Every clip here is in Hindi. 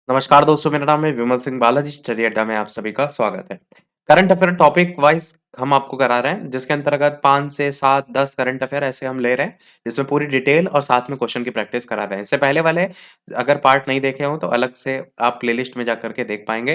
नमस्कार दोस्तों, मेरा नाम है विमल सिंह बालाजी। स्टडी अड्डा में आप सभी का स्वागत है। करंट अफेयर टॉपिक वाइज हम आपको करा रहे हैं, जिसके अंतर्गत 5 से 7 10 करंट अफेयर ऐसे हम ले रहे हैं, जिसमें पूरी डिटेल और साथ में क्वेश्चन की प्रैक्टिस करा रहे हैं। इससे पहले वाले अगर पार्ट नहीं देखे हो तो अलग से आप प्लेलिस्ट में जाकर के देख पाएंगे।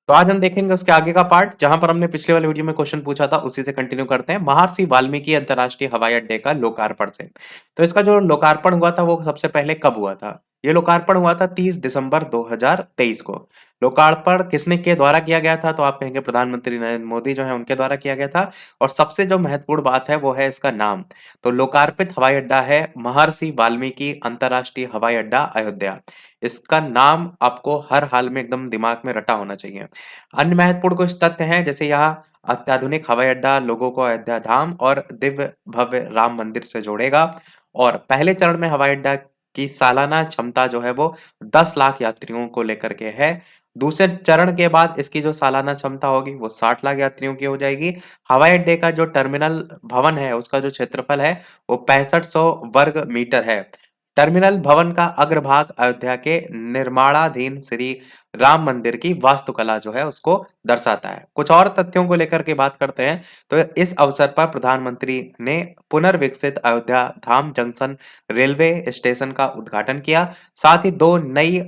तो आज हम देखेंगे उसके आगे का पार्ट, जहां पर हमने पिछले वाले वीडियो में क्वेश्चन पूछा था उसी से कंटिन्यू करते हैं। महर्षि वाल्मीकि अंतर्राष्ट्रीय हवाई अड्डे का लोकार्पण से। तो इसका जो लोकार्पण हुआ था वो सबसे पहले कब हुआ था? ये लोकार्पण हुआ था 30 दिसंबर 2023 को। लोकार्पण किसने के द्वारा किया गया था? तो आप कहेंगे प्रधानमंत्री नरेंद्र मोदी जो है उनके द्वारा किया गया था। और सबसे जो महत्वपूर्ण बात है वो है इसका नाम। तो लोकार्पित हवाई अड्डा है महर्षि वाल्मीकि अंतर्राष्ट्रीय हवाई अड्डा अयोध्या। इसका नाम आपको हर हाल में एकदम दिमाग में रटा होना चाहिए। अन्य महत्वपूर्ण कुछ तथ्य हैं, जैसे यहाँ अत्याधुनिक हवाई अड्डा लोगों को अयोध्या धाम और दिव्य भव्य राम मंदिर से जोड़ेगा। और पहले चरण में हवाई अड्डा की सालाना क्षमता जो है वो 10 लाख यात्रियों को लेकर के है। दूसरे चरण के बाद इसकी जो सालाना क्षमता होगी वो 60 लाख यात्रियों की हो जाएगी। हवाई अड्डे का जो टर्मिनल भवन है उसका जो क्षेत्रफल है वो 6500 वर्ग मीटर है। टर्मिनल भवन का अग्रभाग अयोध्या के निर्माणाधीन श्री राम मंदिर की वास्तुकला जो है उसको दर्शाता है। कुछ और तथ्यों को लेकर के बात करते हैं। तो इस अवसर पर प्रधानमंत्री ने पुनर्विकसित अयोध्या धाम जंक्शन रेलवे स्टेशन का उद्घाटन किया। साथ ही दो नई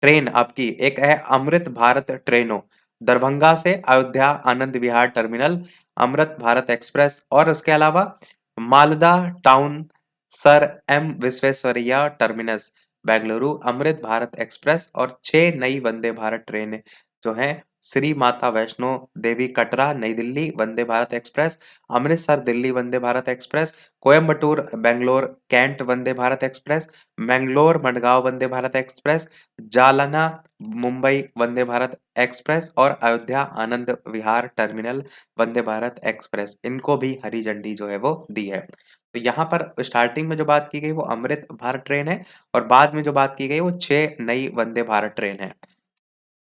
ट्रेन आपकी, एक है अमृत भारत ट्रेनों दरभंगा से अयोध्या आनंद विहार टर्मिनल अमृत भारत एक्सप्रेस, और उसके अलावा Malda town sir M Visvesvaraya terminus Bengaluru Amrit Bharat express, और 6 नई वंदे भारत ट्रेन जो हैं श्री माता वैष्णो देवी कटरा नई Delhi Vande Bharat express, Amritsar Delhi Vande Bharat express, Coimbatore Bangalore cantt Vande Bharat express, Mangalore Madgaon Vande Bharat express, Jalna Mumbai Vande Bharat express, और अयोध्या आनंद विहार टर्मिनल वंदे भारत एक्सप्रेस, इनको भी हरी झंडी जो है वो दी है। तो यहाँ पर स्टार्टिंग में जो बात की गई वो अमृत भारत ट्रेन है, और बाद में जो बात की गई वो 6 नई वंदे भारत ट्रेन है।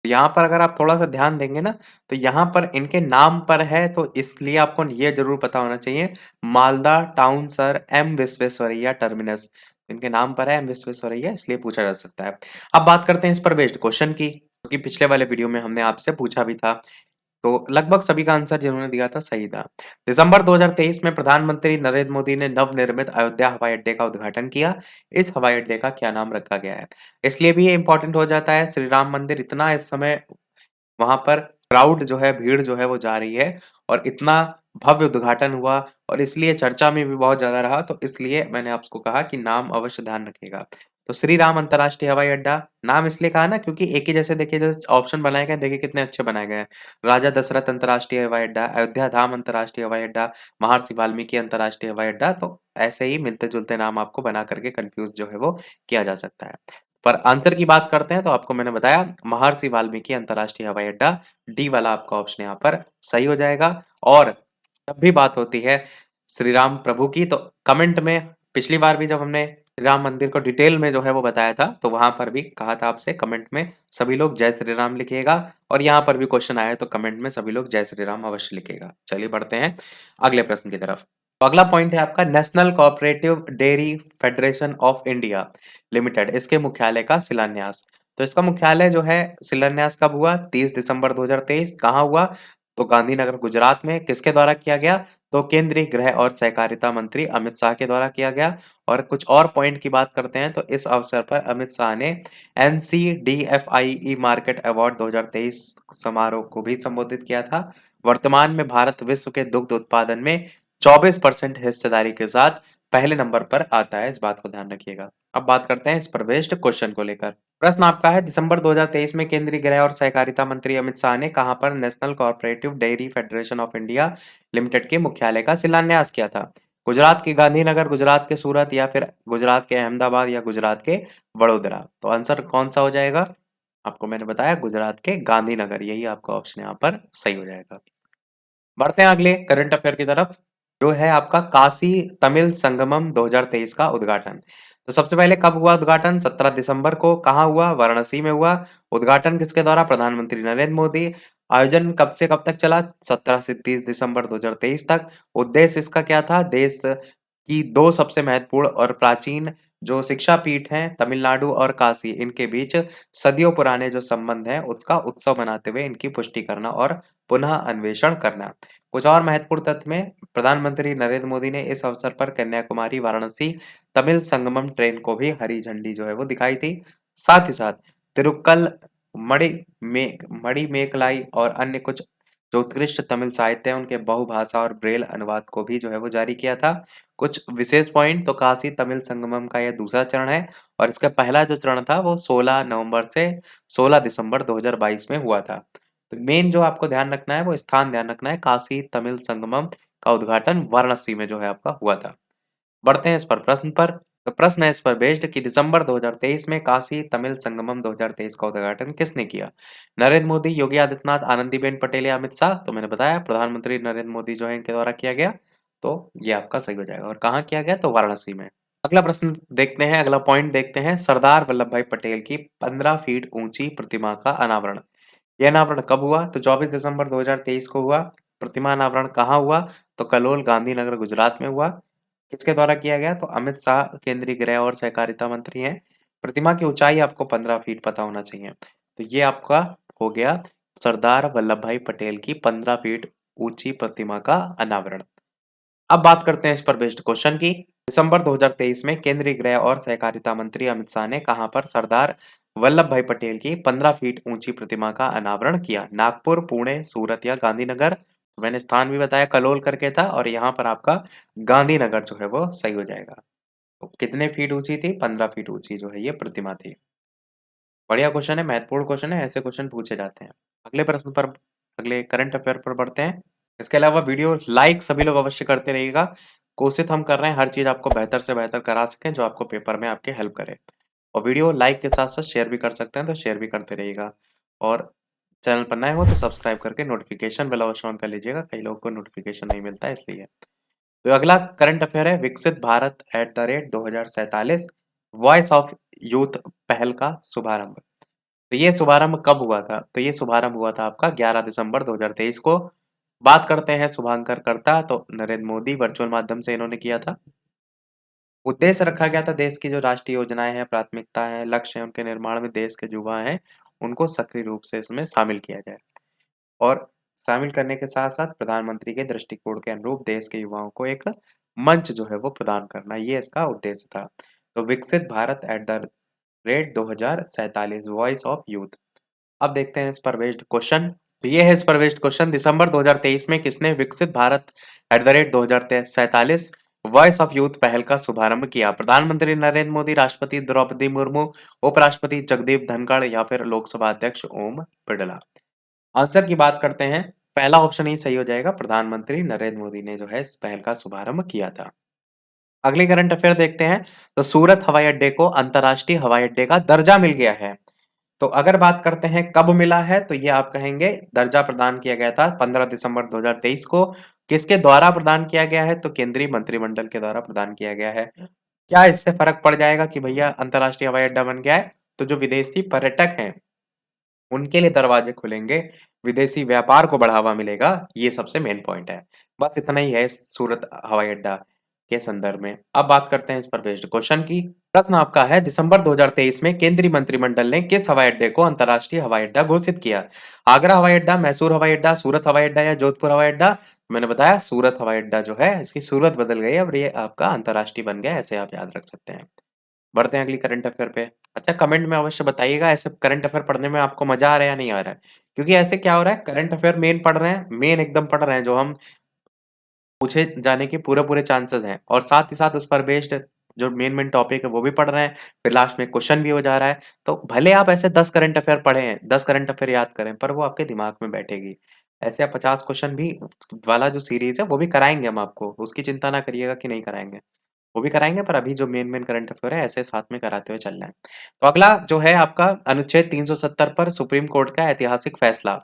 यहाँ पर अगर आप थोड़ा सा ध्यान देंगे ना, तो यहाँ पर इनके नाम पर है, तो इसलिए आपको ये जरूर पता होना चाहिए। Malda town sir M Visvesvaraya terminus, इनके नाम पर है एम विश्वेश्वरैया, इसलिए पूछा जा सकता है। अब बात करते हैं इस पर बेस्ड क्वेश्चन की, क्योंकि पिछले वाले वीडियो में हमने आपसे पूछा भी था। तो लगभग सभी का आंसर जिन्होंने दिया था सही था। दिसंबर 2023 में प्रधानमंत्री नरेंद्र मोदी ने नवनिर्मित अयोध्या हवाई अड्डे का उद्घाटन किया। इस हवाई अड्डे का क्या नाम रखा गया है? इसलिए भी ये इंपॉर्टेंट हो जाता है, श्री राम मंदिर इतना इस समय वहां पर क्राउड जो है, भीड़ जो है वो जा रही है, और इतना भव्य उद्घाटन हुआ, और इसलिए चर्चा में भी बहुत ज्यादा रहा। तो इसलिए मैंने आपको कहा कि नाम अवश्य ध्यान रखिएगा। तो श्री राम अंतर्राष्ट्रीय हवाई अड्डा नाम इसलिए कहा ना, क्योंकि एक ही जैसे देखिए, जैसे ऑप्शन बनाए गए देखिए कितने अच्छे बनाए गए हैं। राजा दशरथ अंतर्राष्ट्रीय हवाई अड्डा, अयोध्या धाम अंतर्राष्ट्रीय हवाई अड्डा, महर्षि वाल्मीकि अंतर्राष्ट्रीय हवाई अड्डा। तो ऐसे ही मिलते जुलते नाम आपको बना करके कंफ्यूज जो है वो किया जा सकता है। पर आंसर की बात करते हैं, तो आपको मैंने बताया महर्षि वाल्मीकि अंतर्राष्ट्रीय हवाई अड्डा, डी वाला आपका ऑप्शन यहाँ पर सही हो जाएगा। और जब भी बात होती है श्री राम प्रभु की, तो कमेंट में पिछली बार भी जब हमने श्री राम मंदिर को डिटेल में जो है वो बताया था, तो वहां पर भी कहा था आपसे कमेंट में सभी लोग जय श्री राम लिखिएगा। और यहाँ पर भी क्वेश्चन आया तो कमेंट में सभी लोग जय श्री राम अवश्य लिखिएगा। चलिए बढ़ते हैं अगले प्रश्न की तरफ। तो अगला पॉइंट है आपका national cooperative dairy federation of India limited, इसके मुख्यालय का शिलान्यास। तो इसका मुख्यालय जो है शिलान्यास कब हुआ? 30 दिसंबर 2023। कहाँ हुआ? तो गांधीनगर गुजरात में। किसके द्वारा किया गया? तो केंद्रीय गृह और सहकारिता मंत्री अमित शाह के द्वारा किया गया। और कुछ और पॉइंट की बात करते हैं, तो इस अवसर पर अमित शाह ने NCDFI मार्केट अवार्ड 2023 समारोह को भी संबोधित किया था। वर्तमान में भारत विश्व के दुग्ध उत्पादन में 24% हिस्सेदारी के साथ पहले नंबर पर आता है, इस बात को ध्यान रखिएगा। अब बात करते हैं इस पर बेस्ड क्वेश्चन को लेकर। प्रश्न आपका है, दिसंबर 2023 में केंद्रीय गृह और सहकारिता मंत्री अमित शाह ने कहां पर national cooperative dairy federation of India limited के मुख्यालय का शिलान्यास किया था? गुजरात के गांधीनगर, गुजरात के सूरत, या फिर गुजरात के अहमदाबाद, या गुजरात के वडोदरा? तो आंसर कौन सा हो जाएगा? आपको मैंने बताया गुजरात के गांधीनगर, यही आपका ऑप्शन यहाँ पर सही हो जाएगा। बढ़ते हैं अगले करंट अफेयर की तरफ, जो है आपका काशी तमिल संगमम 2023 का उद्घाटन। तो सबसे पहले कब हुआ उद्घाटन? 17 दिसंबर को। कहाँ हुआ? वाराणसी में हुआ। उद्घाटन किसके द्वारा? प्रधानमंत्री नरेंद्र मोदी। आयोजन कब से कब तक चला? 17 से 30 दिसंबर 2023 तक। उद्देश्य इसका क्या था? देश कि 2 सबसे महत्वपूर्ण और प्राचीन जो शिक्षा पीठ हैं, तमिलनाडु और काशी, इनके बीच सदियों पुराने जो संबंध हैं, उसका उत्सव मनाते हुए इनकी पुष्टि करना और पुनः अन्वेषण करना। कुछ और महत्वपूर्ण तथ्य में प्रधानमंत्री नरेंद्र मोदी ने इस अवसर पर कन्याकुमारी वाराणसी तमिल संगमम ट्रेन को भी हरी झंडी जो है वो दिखाई थी। साथ ही साथ तिरुक्कल मणि मणिमेकलाई और अन्य कुछ जो उत्कृष्ट तमिल साहित्य है उनके बहुभाषा और ब्रेल अनुवाद को भी जो है वो जारी किया था। कुछ विशेष पॉइंट तो काशी तमिल संगमम का यह दूसरा चरण है और इसका पहला जो चरण था वो 16 नवंबर से 16 दिसंबर 2022 में हुआ था। तो मेन जो आपको ध्यान रखना है वो स्थान ध्यान रखना है, काशी तमिल संगमम का उद्घाटन वाराणसी में जो है आपका हुआ था। बढ़ते हैं इस पर प्रश्न पर। तो प्रश्न है इस पर बेस्ड कि दिसंबर 2023 में काशी तमिल संगमम 2023 का उद्घाटन किसने किया? नरेंद्र मोदी, योगी आदित्यनाथ, आनंदीबेन पटेल या अमित शाह? तो मैंने बताया प्रधानमंत्री नरेंद्र मोदी जो है इनके द्वारा किया गया। तो ये आपका सही हो जाएगा। और कहाँ किया गया? तो वाराणसी में। अगला प्रश्न देखते हैं, अगला पॉइंट देखते हैं। सरदार वल्लभ भाई पटेल की 15 फीट ऊंची प्रतिमा का अनावरण। यह अनावरण कब हुआ? तो 24 दिसंबर 2023 को हुआ। प्रतिमा अनावरण कहाँ हुआ? तो कलोल गांधीनगर गुजरात में हुआ। किसके द्वारा किया गया? तो अमित शाह केंद्रीय गृह और सहकारिता मंत्री हैं। प्रतिमा की ऊंचाई आपको 15 फीट पता होना चाहिए। तो ये आपका हो गया सरदार वल्लभ भाई पटेल की 15 फीट ऊंची प्रतिमा का अनावरण। अब बात करते हैं इस पर बेस्ड क्वेश्चन की। दिसंबर 2023 में केंद्रीय गृह और सहकारिता मंत्री अमित शाह ने कहां पर सरदार वल्लभ भाई पटेल की 15 फीट ऊंची प्रतिमा का अनावरण किया? नागपुर, पुणे, सूरत या गांधीनगर? तो मैंने स्थान भी बताया कलोल करके था और यहाँ पर आपका गांधीनगर जो है वो सही हो जाएगा। तो कितने फीट ऊंची थी? 15 फीट ऊंची जो है ये प्रतिमा थी। बढ़िया क्वेश्चन है, महत्वपूर्ण क्वेश्चन है, ऐसे क्वेश्चन पूछे जाते हैं। अगले प्रश्न पर, अगले करंट अफेयर पर बढ़ते हैं। इसके अलावा वीडियो लाइक सभी लोग अवश्य करते रहिएगा। कोशिश हम कर रहे हैं हर चीज आपको बेहतर से बेहतर करा सकें जो आपको पेपर में आपके हेल्प करे। और वीडियो लाइक के साथ साथ शेयर भी कर सकते हैं तो शेयर भी करते रहिएगा। और चैनल पर नए हो तो सब्सक्राइब करके नोटिफिकेशन बेल अवश्य ऑन कर लीजिएगा, कई लोगों को नोटिफिकेशन नहीं मिलता है इसलिए। तो अगला करंट अफेयर है, विकसित भारत @2047 वॉइस ऑफ यूथ पहल का शुभारंभ। तो ये शुभारंभ कब हुआ था? तो ये शुभारंभ हुआ था आपका 11 दिसंबर 2023 को। बात करते हैं शुभांकर करता, तो नरेंद्र मोदी वर्चुअल माध्यम से इन्होंने किया था। उद्देश्य रखा गया था देश की जो राष्ट्रीय योजनाएं हैं, प्राथमिकताएं हैं, लक्ष्य हैं, उनके निर्माण में देश के युवा हैं, उनको सक्रिय रूप से इसमें शामिल किया जाए। और शामिल करने के साथ-साथ प्रधानमंत्री के दृष्टिकोण के अनुरूप देश के युवाओं को एक मंच जो है वो प्रदान करना, ये इसका उद्देश्य था। तो विकसित भारत @2047 वॉइस ऑफ यूथ। अब देखते हैं इस पर बेस्ड क्वेश्चन। तो ये है इस पर बेस्ड क्वेश्चन, दिसंबर 2023 में किसने विकसित भारत @2047 वॉइस ऑफ यूथ पहल का शुभारंभ किया? प्रधानमंत्री नरेंद्र मोदी, राष्ट्रपति द्रौपदी मुर्मू, उपराष्ट्रपति जगदीप धनखड़ या फिर लोकसभा अध्यक्ष ओम बिरला? आंसर की बात करते हैं, पहला ऑप्शन ही सही हो जाएगा, प्रधानमंत्री नरेंद्र मोदी ने जो है इस पहल का शुभारंभ किया था। अगली करंट अफेयर देखते हैं। तो सूरत हवाई अड्डे को अंतरराष्ट्रीय हवाई अड्डे का दर्जा मिल गया है। तो अगर बात करते हैं कब मिला है, तो ये आप कहेंगे दर्जा प्रदान किया गया था 15 दिसंबर 2023 को। किसके द्वारा प्रदान किया गया है? तो केंद्रीय मंत्रिमंडल के द्वारा प्रदान किया गया है। क्या इससे फर्क पड़ जाएगा कि भैया अंतरराष्ट्रीय हवाई अड्डा बन गया है? तो जो विदेशी पर्यटक हैं उनके लिए दरवाजे खुलेंगे, विदेशी व्यापार को बढ़ावा मिलेगा, ये सबसे मेन पॉइंट है। बस इतना ही है इस सूरत हवाई अड्डा के संदर्भ में। अब बात करते हैं इस पर बेस्ड क्वेश्चन की। प्रश्न आपका है, दिसंबर 2023 में केंद्रीय मंत्रिमंडल ने किस हवाई अड्डे को अंतरराष्ट्रीय हवाई अड्डा घोषित किया? आगरा हवाई अड्डा, मैसूर हवाई अड्डा, सूरत हवाई अड्डा या जोधपुर हवाई अड्डा? मैंने बताया सूरत हवाई अड्डा जो है इसकी सूरत बदल गई है, अब ये आपका अंतरराष्ट्रीय बन गया है, ऐसे आप याद रख सकते हैं। बढ़ते हैं अगली करंट अफेयर पे। अच्छा, कमेंट में अवश्य बताइएगा ऐसे करंट अफेयर पढ़ने में आपको मजा आ रहा है या नहीं आ रहा है? क्योंकि ऐसे क्या हो रहा है, करंट अफेयर मेन पढ़ रहे हैं, मेन एकदम पढ़ रहे हैं जो हम पूछे जाने के पूरे-पूरे चांसेस हैं और साथ ही साथ उस पर बेस्ड जो मेन टॉपिक है वो भी पढ़ रहे हैं, फिर लास्ट में क्वेश्चन भी हो जा रहा है। तो भले आप ऐसे 10 करंट अफेयर पढ़े हैं, 10 करंट अफेयर याद करें, पर वो आपके दिमाग में बैठेगी। ऐसे आप 50 क्वेश्चन भी वाला जो सीरीज़ है वो भी कराएँगे हम आपको, उसकी चिंता ना करिएगा कि नहीं कराएँगे। वो भी कराएँगे, पर अभी जो मेन करंट अफेयर है ऐसे साथ में कराते हुए चलना है। तो अगला जो है आपका अनुच्छेद 370 पर सुप्रीम कोर्ट का ऐतिहासिक फैसला।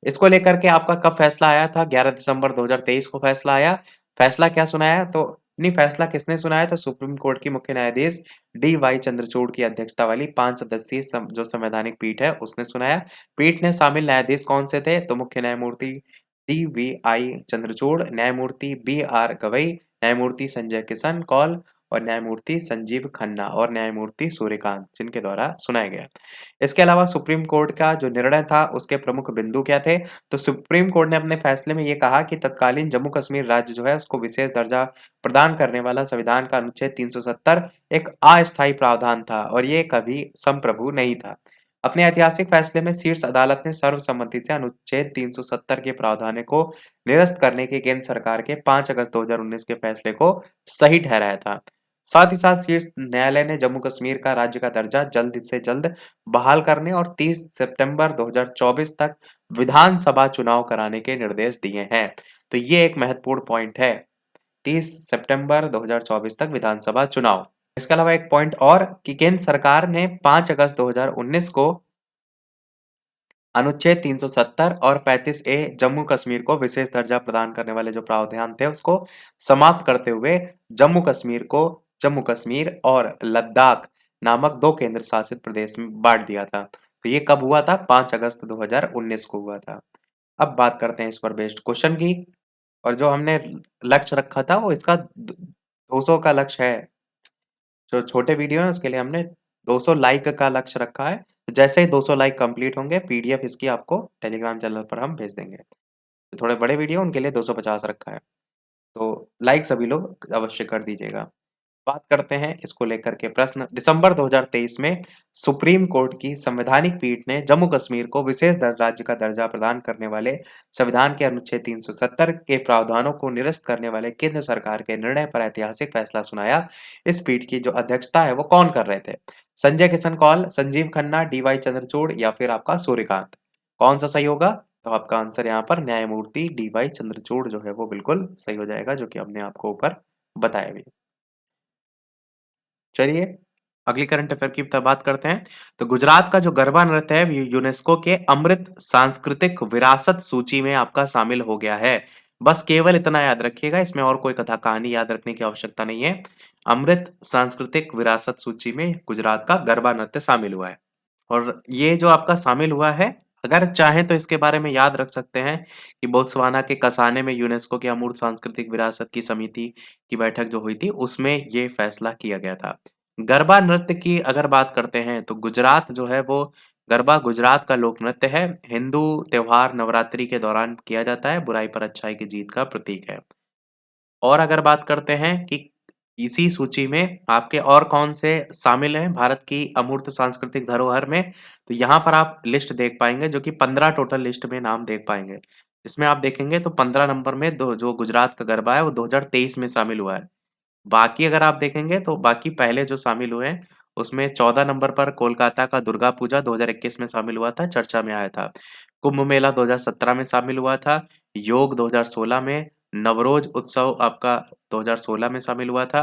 इसको लेकर के आपका कब फैसला आया था? 11 दिसंबर 2023 को फैसला आया। फैसला क्या सुनाया? तो नहीं, फैसला किसने सुनाया? तो सुप्रीम कोर्ट की मुख्य न्यायाधीश डी.वाई. चंद्रचूड़ की अध्यक्षता वाली 5 सदस्यीय जो संवैधानिक पीठ है उसने सुनाया। पीठ में शामिल न्यायाधीश कौन से थे? तो मुख्य न्यायमूर्ति डी.वी.आई. चंद्रचूड़, न्यायमूर्ति बी.आर. गवई, न्यायमूर्ति संजय किशन कौल और न्यायमूर्ति संजीव खन्ना और न्यायमूर्ति सूर्यकांत, जिनके द्वारा सुनाया गया। इसके अलावा सुप्रीम कोर्ट का जो निर्णय था, उसके प्रमुख बिंदु क्या थे? तो सुप्रीम कोर्ट ने अपने फैसले में ये कहा कि तत्कालीन जम्मू कश्मीर राज्य जो है, उसको विशेष दर्जा प्रदान करने वाला संविधान का अनुच्छेद 370 एक अस्थायी प्रावधान था और ये कभी संप्रभु नहीं था। अपने ऐतिहासिक फैसले में शीर्ष अदालत ने सर्वसम्मति से अनुच्छेद 370 के प्रावधान को निरस्त करने के केंद्र सरकार के 5 अगस्त 2019 के फैसले को सही ठहराया था। साथ ही साथ शीर्ष न्यायालय ने जम्मू कश्मीर का राज्य का दर्जा जल्द से जल्द बहाल करने और 30 सितंबर 2024 तक विधानसभा चुनाव कराने के निर्देश दिए हैं। तो ये एक महत्वपूर्ण पॉइंट है। 30 सितंबर 2024 तक विधानसभा चुनाव। इसके अलावा एक पॉइंट और कि केंद्र सरकार ने 5 अगस्त 2019 को अनुच्छेद 370 और 35 ए जम्मू कश्मीर को विशेष दर्जा प्रदान करने वाले जो प्रावधान थे उसको समाप्त करते हुए जम्मू कश्मीर को जम्मू कश्मीर और लद्दाख नामक 2 केंद्र शासित प्रदेश में बांट दिया था। तो ये कब हुआ था? 5 अगस्त 2019 को हुआ था। अब बात करते हैं इस पर बेस्ड क्वेश्चन की और जो हमने लक्ष्य रखा था वो इसका 200 का लक्ष्य है। जो छोटे वीडियो हैं उसके लिए हमने 200 लाइक का लक्ष्य रखा है। तो जैसे ही 200 लाइक कंप्लीट होंगे पीडीएफ इसकी आपको टेलीग्राम चैनल पर हम भेज देंगे। जो थोड़े बड़े वीडियो उनके लिए 250 रखा है। तो लाइक सभी लोग अवश्य कर दीजिएगा। बात करते हैं इसको लेकर के प्रश्न। दिसंबर 2023 में सुप्रीम कोर्ट की संवैधानिक पीठ ने जम्मू कश्मीर को विशेष राज्य का दर्जा प्रदान करने वाले संविधान के अनुच्छेद 370 के प्रावधानों को निरस्त करने वाले केंद्र सरकार के निर्णय पर ऐतिहासिक फैसला सुनाया। इस पीठ की जो अध्यक्षता है वो कौन कर रहे थे? संजय किशन कौल, संजीव खन्ना, डीवाई चंद्रचूड़ या फिर आपका सूर्यकांत? कौन सा सही होगा? तो आपका आंसर यहाँ पर न्यायमूर्ति डीवाई चंद्रचूड़ जो है वो बिल्कुल सही हो जाएगा, जो कि हमने आपको ऊपर बताया भी। चलिए अगली करंट अफेयर की बात करते हैं। तो गुजरात का जो गरबा नृत्य है यूनेस्को के अमृत सांस्कृतिक विरासत सूची में आपका शामिल हो गया है। बस केवल इतना याद रखिएगा, इसमें और कोई कथा कहानी याद रखने की आवश्यकता नहीं है। अमृत सांस्कृतिक विरासत सूची में गुजरात का गरबा नृत्य शामिल हुआ है और ये जो आपका शामिल हुआ है, अगर चाहें तो इसके बारे में याद रख सकते हैं कि बोत्सवाना के कसाने में यूनेस्को की अमूर्त सांस्कृतिक विरासत की समिति की बैठक जो हुई थी उसमें ये फैसला किया गया था। गरबा नृत्य की अगर बात करते हैं तो गुजरात जो है वो गरबा गुजरात का लोक नृत्य है। हिंदू त्योहार नवरात्रि के दौरान किया जाता है, बुराई पर अच्छाई की जीत का प्रतीक है। और अगर बात करते हैं कि इसी सूची में आपके और कौन से शामिल हैं भारत की अमूर्त सांस्कृतिक धरोहर में, तो यहाँ पर आप लिस्ट देख पाएंगे जो कि 15 टोटल लिस्ट में नाम देख पाएंगे। इसमें आप देखेंगे तो 15 नंबर में दो जो गुजरात का गरबा है वो 2023 में शामिल हुआ है। बाकी अगर आप देखेंगे तो बाकी पहले जो शामिल हुए हैं उसमें 14 नंबर पर कोलकाता का दुर्गा पूजा 2021 में शामिल हुआ था, चर्चा में आया था। कुंभ मेला 2017 में शामिल हुआ था। योग 2016 में, नवरोज उत्सव आपका 2016 में शामिल हुआ था।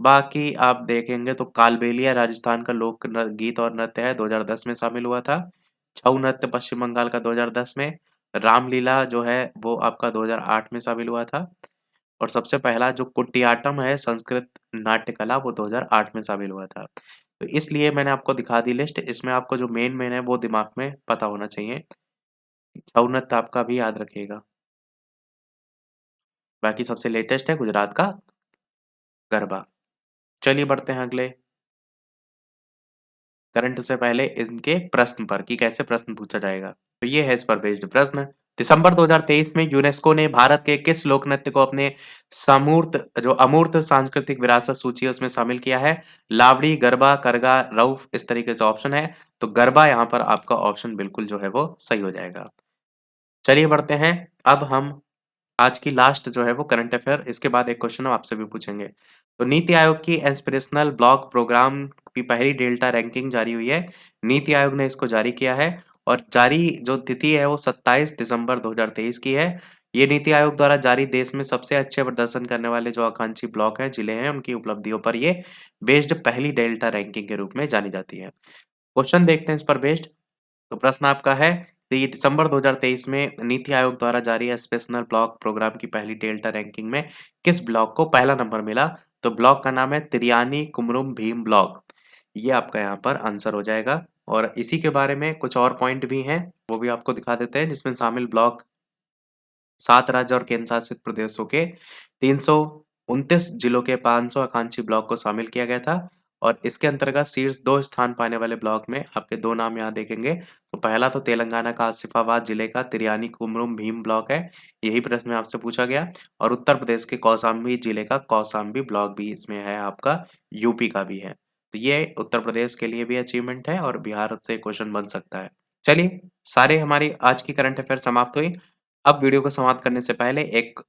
बाकी आप देखेंगे तो कालबेलिया राजस्थान का लोक गीत और नृत्य है, 2010 में शामिल हुआ था। छऊ नृत्य पश्चिम बंगाल का 2010 में, रामलीला जो है वो आपका 2008 में शामिल हुआ था और सबसे पहला जो कुटियाट्टम है संस्कृत नाट्य कला वो 2008 में शामिल हुआ था। तो इसलिए मैंने आपको दिखा दी लिस्ट, इसमें आपको जो मेन है वो दिमाग में पता होना चाहिए। छऊ नृत्य आपका भी याद रखिएगा। बाकी सबसे लेटेस्ट है गुजरात का गरबा। चलिए बढ़ते हैं अगले करंट से पहले इनके प्रश्न पर कि कैसे प्रश्न पूछा जाएगा। तो ये है इस पर बेस्ड प्रश्न। दिसंबर 2023 में यूनेस्को ने भारत के किस लोक नृत्य को अपने अमूर्त सांस्कृतिक विरासत सूची है उसमें शामिल किया है? लावड़ी, गरबा, करगा, रऊफ, इस तरीके से ऑप्शन है। तो गरबा यहाँ पर आपका ऑप्शन बिल्कुल जो है वो सही हो जाएगा। चलिए बढ़ते हैं। अब हम आज की लास्ट जो है वो करंट अफेयर, इसके बाद एक क्वेश्चन हम आपसे भी पूछेंगे। तो नीति आयोग की इंस्पिरेशनल ब्लॉग प्रोग्राम की पहली डेल्टा रैंकिंग जारी हुई है। नीति आयोग ने इसको जारी किया है और जारी जो तिथि है वो 27 दिसंबर 2023 की है। ये नीति आयोग द्वारा जारी देश में सबसे अच्छे प्रदर्शन करने वाले जो आकांक्षी ब्लॉक हैं, जिले हैं, उनकी उपलब्धियों पर ये बेस्ड पहली डेल्टा रैंकिंग के रूप में जानी जाती है। क्वेश्चन देखते हैं इस पर बेस्ड। तो प्रश्न आपका है तो ये दिसंबर 2023 में नीति आयोग द्वारा जारी स्पेशल ब्लॉक प्रोग्राम की पहली डेल्टा रैंकिंग में किस ब्लॉक को पहला नंबर मिला? तो ब्लॉक का नाम है तिरियानी कुमरुम भीम ब्लॉक। ये आपका यहाँ पर आंसर हो जाएगा और इसी के बारे में कुछ और पॉइंट भी हैं वो भी आपको दिखा देते हैं, जिसमें शामिल ब्लॉक 7 राज्य और केंद्र शासित प्रदेशों के 300 29 जिलों के 500 आकांक्षी ब्लॉक को शामिल किया गया था और इसके अंतर्गत शीर्ष 2 स्थान पाने वाले ब्लॉक में आपके 2 नाम यहाँ देखेंगे। तो पहला तो तेलंगाना का आसिफाबाद जिले का तिरयानी कुमरुम भीम ब्लॉक है, यही प्रश्न आपसे पूछा गया और उत्तर प्रदेश के कौशाम्बी जिले का कौशाम्बी ब्लॉक भी इसमें है आपका, यूपी का भी है। तो ये उत्तर प्रदेश के लिए भी अचीवमेंट है और बिहार से क्वेश्चन बन सकता है। चलिए, सारे हमारी आज की करंट अफेयर समाप्त हुई। अब वीडियो को समाप्त करने से पहले एक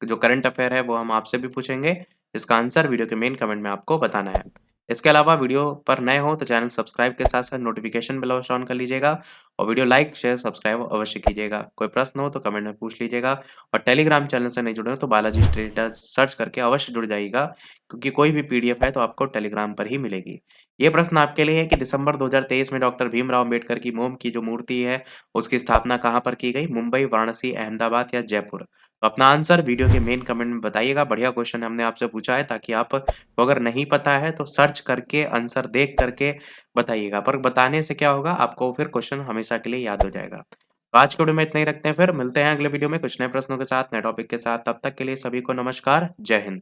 जो करंट अफेयर है वो हम आपसे भी पूछेंगे, इसका आंसर वीडियो के मेन कमेंट में आपको बताना है। इसके अलावा वीडियो पर नए हो तो चैनल सब्सक्राइब के साथ-साथ नोटिफ़िकेशन बेल अवश्य ऑन कर लीजिएगा और वीडियो लाइक, शेयर, सब्सक्राइब अवश्य कीजिएगा। कोई प्रश्न हो तो कमेंट में पूछ लीजिएगा और टेलीग्राम चैनल से नहीं जुड़े हो तो बालाजी ट्रेडर्स सर्च करके अवश्य जुड़ जाइएगा, क्योंकि कोई भी पीडीएफ है तो आपको टेलीग्राम पर ही मिलेगी। ये प्रश्न आपके लिए है कि दिसंबर 2023 में डॉक्टर भीमराव अम्बेडकर की मोम की जो मूर्ति है, उसकी स्थापना कहाँ पर की गई? मुंबई, वाराणसी, अहमदाबाद या जयपुर? तो अपना आंसर वीडियो के मेन कमेंट में बताइएगा। बढ़िया क्वेश्चन हमने आपसे पूछा है ताकि आप को अगर नहीं पता है तो सर्च करके आंसर देख करके बताइएगा। पर बताने से क्या होगा, आपको फिर क्वेश्चन हमेशा के लिए याद हो जाएगा। तो आज के वीडियो में इतना ही रखते हैं, फिर मिलते हैं अगले वीडियो में कुछ नए प्रश्नों के साथ, नए टॉपिक के साथ। तब तक के लिए सभी को नमस्कार, जय हिंद।